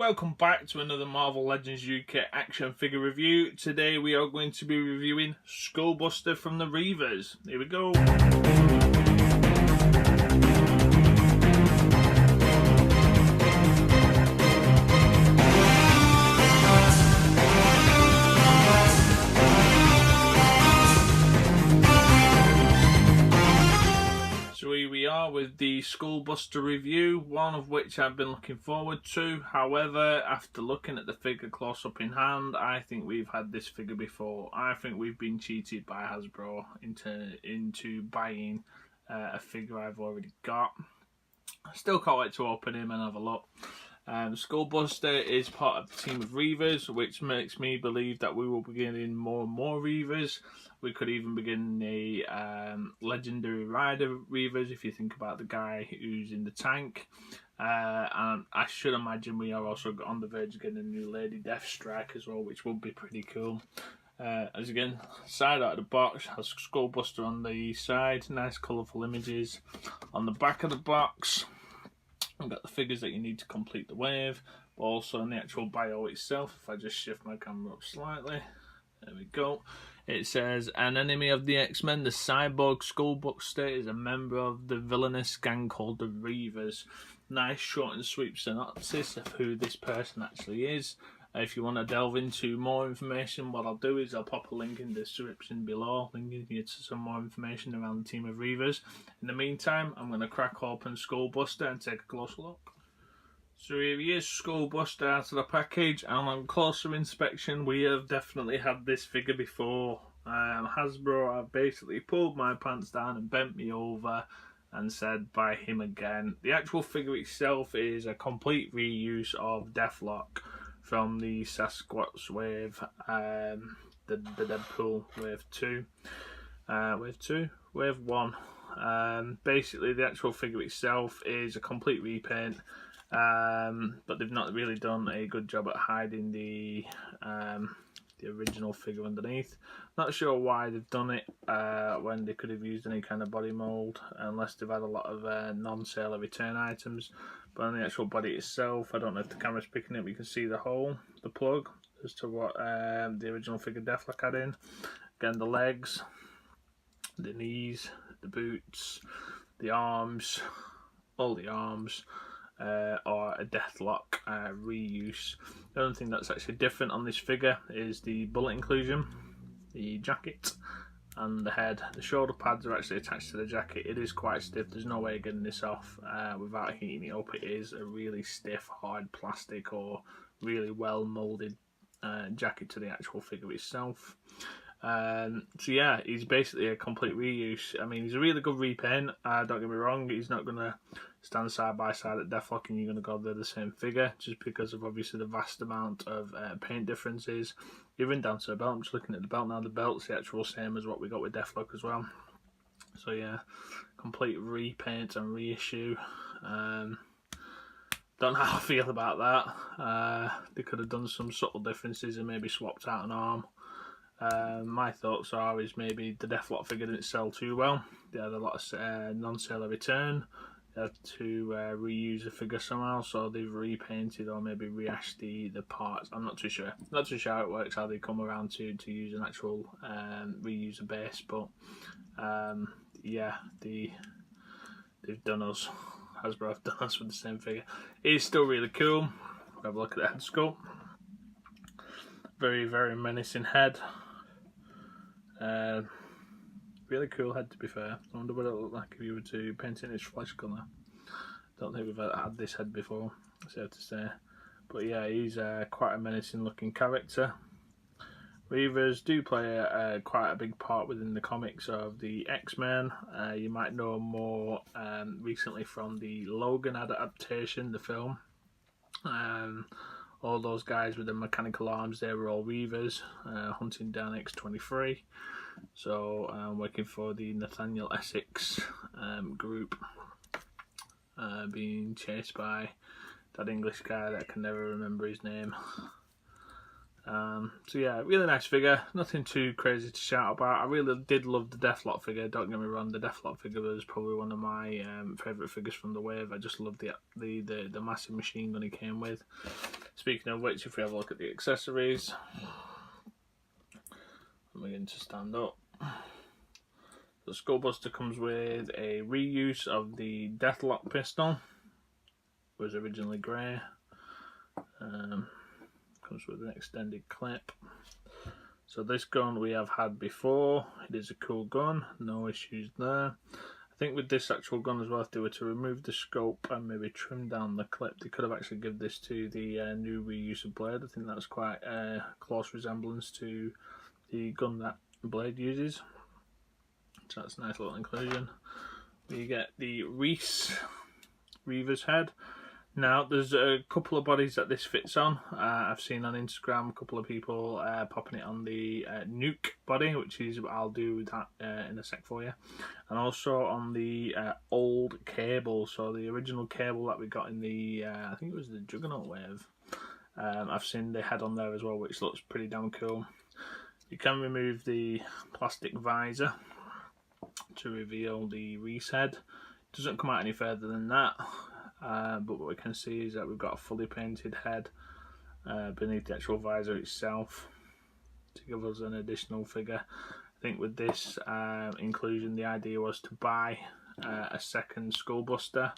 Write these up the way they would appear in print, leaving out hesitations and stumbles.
Welcome back to another Marvel Legends UK action figure review. Today we are going to be reviewing Skullbuster from the Reavers. Here we go. So here we are with the Skullbuster review, one of which I've been looking forward to. However, after looking at the figure close up in hand, I think we've had this figure before. I think we've been cheated by Hasbro into buying a figure I've already got. I still can't wait to open him and have a look. Skullbuster is part of the team of Reavers, which makes me believe that we will be getting more and more Reavers. We could even begin the legendary rider Reavers if you think about the guy who's in the tank. And I should imagine we are also on the verge of getting a new Lady Deathstrike as well, which would be pretty cool. As again, side out of the box has Skullbuster on the side, nice colourful images. On the back of the box, we've got the figures that you need to complete the wave, but also in the actual bio itself. If I just shift my camera up slightly, there we go. It says, an enemy of the X-Men, the cyborg Skullbuster is a member of the villainous gang called the Reavers. Nice short and sweet synopsis of who this person actually is. If you want to delve into more information, what I'll do is I'll pop a link in the description below, linking you to some more information around the team of Reavers. In the meantime, I'm going to crack open Skullbuster and take a closer look. So here he is, Skullbuster out of the package, and on closer inspection we have definitely had this figure before. Hasbro have basically pulled my pants down and bent me over and said buy him again. The actual figure itself is a complete reuse of Deathlok from the Sasquatch wave, the Deadpool wave 2. Wave 1. Basically the actual figure itself is a complete repaint. But they've not really done a good job at hiding the original figure underneath. Not sure why they've done it when they could have used any kind of body mould, unless they've had a lot of non-sale or return items. But on the actual body itself, I don't know if the camera's picking it, but you can see the hole, the plug, as to what the original figure Deathlok had in. Again, the legs, the knees, the boots, the arms, all the arms. Or a Deathlok reuse. The only thing that's actually different on this figure is the bullet inclusion, the jacket, and the head. The shoulder pads are actually attached to the jacket. It is quite stiff. There's no way of getting this off without heating it up. It is a really stiff, hard plastic or really well moulded jacket to the actual figure itself. So yeah, he's basically a complete reuse. I mean, he's a really good repaint, don't get me wrong. He's not going to stand side by side at Deathlok and you're going to go they're the same figure, just because of obviously the vast amount of paint differences, even down to the belt. I'm just looking at the belt now. The belt's the actual same as what we got with Deathlok as well. So yeah, complete repaint and reissue. Don't know how I feel about that. They could have done some subtle differences and maybe swapped out an arm. My thoughts are is maybe the Deathlok figure didn't sell too well. They had a lot of non-sale return. They had to reuse the figure somehow, so they've repainted or maybe rehashed the parts. I'm not too sure. Not too sure how it works, how they come around to use an actual reuse a base, but yeah, they've done us. Hasbro have done us with the same figure. It is still really cool. Have a look at the head sculpt. Very, very menacing head. Really cool head, to be fair. I wonder what it would look like if you were to paint it in its flesh colour. Don't think we've had this head before, I have to say. But yeah, he's quite a menacing looking character. Reavers do play quite a big part within the comics of the X-Men. You might know more recently from the Logan adaptation, the film. All those guys with the mechanical arms, they were all Reavers, hunting down X-23. So I'm working for the Nathaniel Essex group, being chased by that English guy that I can never remember his name. So yeah, really nice figure. Nothing too crazy to shout about. I really did love the Deathlok figure. Don't get me wrong, the Deathlok figure was probably one of my favourite figures from the wave. I just love the massive machine gun he came with. Speaking of which, if we have a look at the accessories, I'm going to stand up. The Skullbuster comes with a reuse of the Deathlok pistol. It was originally grey. Comes with an extended clip. So this gun we have had before. It is a cool gun, no issues there. I think with this actual gun as well, if they were to remove the scope and maybe trim down the clip, they could have actually given this to the new reuse of Blade. I think that's quite a close resemblance to the gun that Blade uses. So that's a nice little inclusion. We get the Reece Reaver's head. Now, there's a couple of bodies that this fits on. I've seen on Instagram a couple of people popping it on the Nuke body, which is I'll do that in a sec for you. And also on the old Cable, so the original Cable that we got in the, I think it was the Juggernaut wave. I've seen the head on there as well, which looks pretty damn cool. You can remove the plastic visor to reveal the Reece head. It doesn't come out any further than that. But what we can see is that we've got a fully painted head beneath the actual visor itself to give us an additional figure. I think with this inclusion, the idea was to buy a second Skullbuster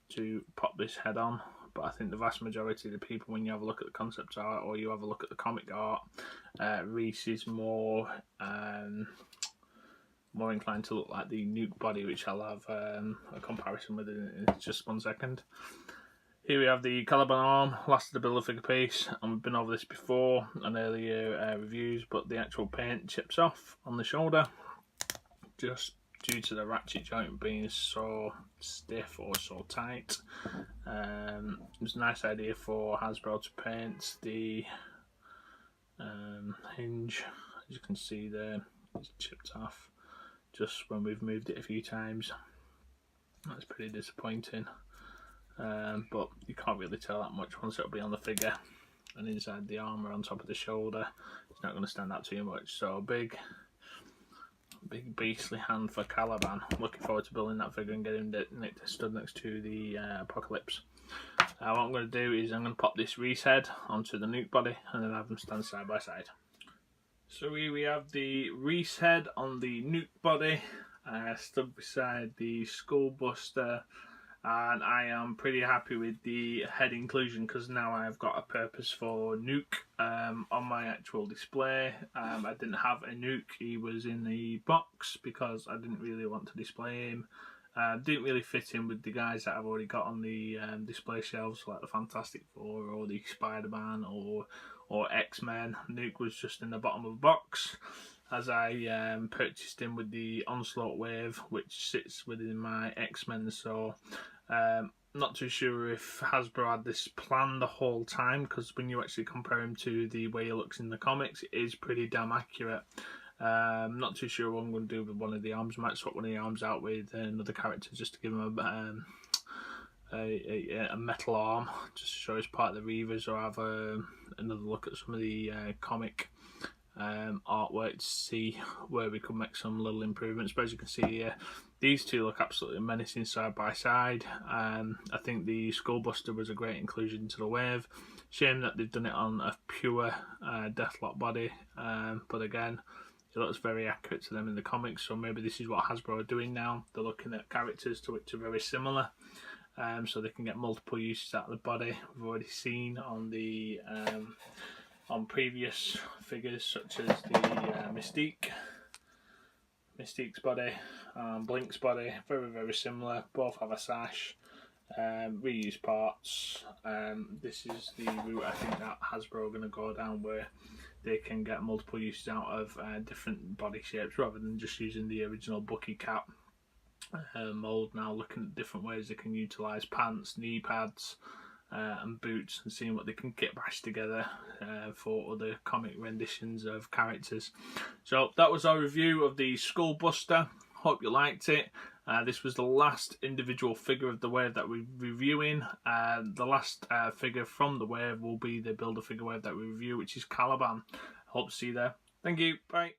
to pop this head on. But I think the vast majority of the people, when you have a look at the concept art or you have a look at the comic art, Reece is more inclined to look like the Nuke body, which I'll have a comparison with in just 1 second. Here we have the Caliban arm, last of the Build-A-Figure piece, and we've been over this before on earlier reviews, but the actual paint chips off on the shoulder, just due to the ratchet joint being so stiff or so tight. It was a nice idea for Hasbro to paint the hinge, as you can see there, it's chipped off just when we've moved it a few times. That's pretty disappointing, but you can't really tell that much once it'll be on the figure, and inside the armour on top of the shoulder it's not going to stand out too much. So big beastly hand for Caliban. Looking forward to building that figure and getting it stood next to the Apocalypse. What I'm going to do is I'm going to pop this Reece head onto the Nuke body and then have them stand side by side. So here we have the Reece head on the Nuke body, stood beside the Skullbuster, and I am pretty happy with the head inclusion because now I've got a purpose for Nuke on my actual display. I didn't have a Nuke, he was in the box because I didn't really want to display him. Didn't really fit in with the guys that I've already got on the display shelves, like the Fantastic Four or the Spider-Man or X-Men. Nuke was just in the bottom of the box, as I purchased him with the Onslaught wave, which sits within my X-Men. So not too sure if Hasbro had this plan the whole time, because when you actually compare him to the way he looks in the comics, it is pretty damn accurate. Not too sure what I'm going to do with one of the arms. I might swap one of the arms out with another character just to give him a metal arm, just to show as part of the Reavers, or have another look at some of the comic artwork to see where we could make some little improvements. But as you can see here, these two look absolutely menacing side by side. I think the Skullbuster was a great inclusion to the wave. Shame that they've done it on a pure Deathlok body, but again, it looks very accurate to them in the comics, so maybe this is what Hasbro are doing now. They're looking at characters to which are very similar, so they can get multiple uses out of the body. We've already seen on the on previous figures such as the Mystique's body, Blink's body, very similar. Both have a sash, reuse parts. This is the route I think that Hasbro are going to go down, where they can get multiple uses out of different body shapes rather than just using the original Bucky cap mould. Now looking at different ways they can utilise pants, knee pads and boots, and seeing what they can get bashed together for other comic renditions of characters. So that was our review of the Skullbuster. Hope you liked it. This was the last individual figure of the wave that we're reviewing. The last figure from the wave will be the Build-A-Figure wave that we review, which is Caliban. Hope to see you there. Thank you. Bye.